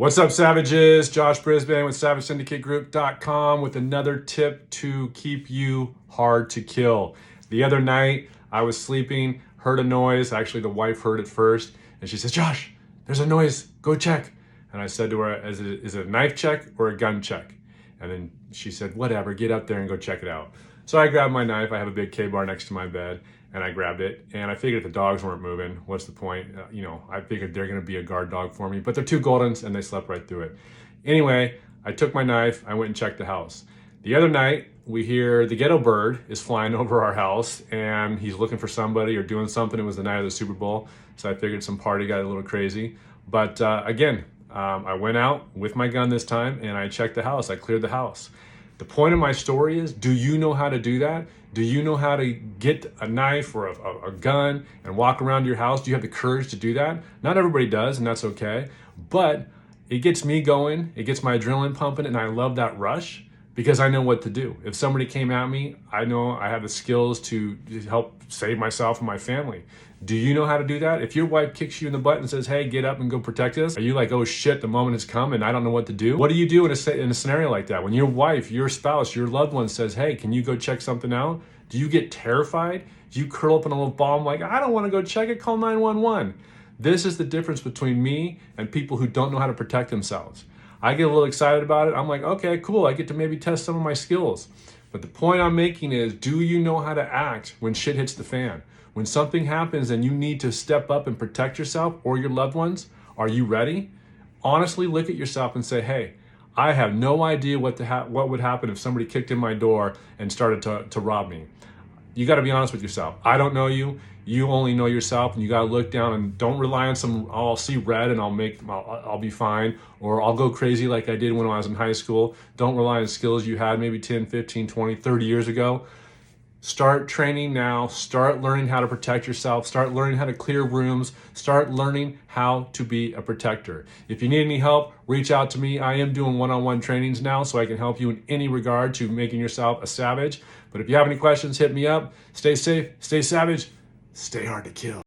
What's up, Savages? Josh Brisbane with SavageSyndicateGroup.com with another tip to keep you hard to kill. The other night, I was sleeping, heard a noise. Actually, the wife heard it first, and she said, "Josh, there's a noise. Go check." And I said to her, "Is it a knife check or a gun check?" And then she said, "Whatever, get up there and go check it out." So I grabbed my knife. I have a big K-bar next to my bed, and I grabbed it. And I figured if the dogs weren't moving, what's the point? I figured they're going to be a guard dog for me. But they're two Goldens, and they slept right through it. Anyway, I took my knife. I went and checked the house. The other night, we hear the ghetto bird is flying over our house, and he's looking for somebody or doing something. It was the night of the Super Bowl, so I figured some party got a little crazy. But again, I went out with my gun this time, and I checked the house. I cleared the house. The point of my story is, do you know how to do that? Do you know how to get a knife or a gun and walk around your house? Do you have the courage to do that? Not everybody does, and that's okay. But it gets me going. It gets my adrenaline pumping, and I love that rush because I know what to do. If somebody came at me, I know I have the skills to help save myself and my family. Do you know how to do that? If your wife kicks you in the butt and says, "Hey, get up and go protect us," are you like, "Oh shit, the moment has come and I don't know what to do"? What do you do in a scenario like that? When your wife, your spouse, your loved one says, "Hey, can you go check something out?" Do you get terrified? Do you curl up in a little ball like, "I don't want to go check it, call 911"? This is the difference between me and people who don't know how to protect themselves. I get a little excited about it. I'm like, okay, cool. I get to maybe test some of my skills. But the point I'm making is, do you know how to act when shit hits the fan? When something happens and you need to step up and protect yourself or your loved ones, are you ready? Honestly, look at yourself and say, hey, I have no idea what would happen if somebody kicked in my door and started to rob me. You got to be honest with yourself. I don't know you. You only know yourself, and you got to look down and don't rely on I'll see red and I'll be fine, or I'll go crazy like I did when I was in high school. Don't rely on skills you had maybe 10, 15, 20, 30 years ago. Start training now. Start learning how to protect yourself. Start learning how to clear rooms. Start learning how to be a protector. If you need any help, reach out to me. I am doing one-on-one trainings now, so I can help you in any regard to making yourself a savage. But if you have any questions, hit me up. Stay safe, stay savage, stay hard to kill.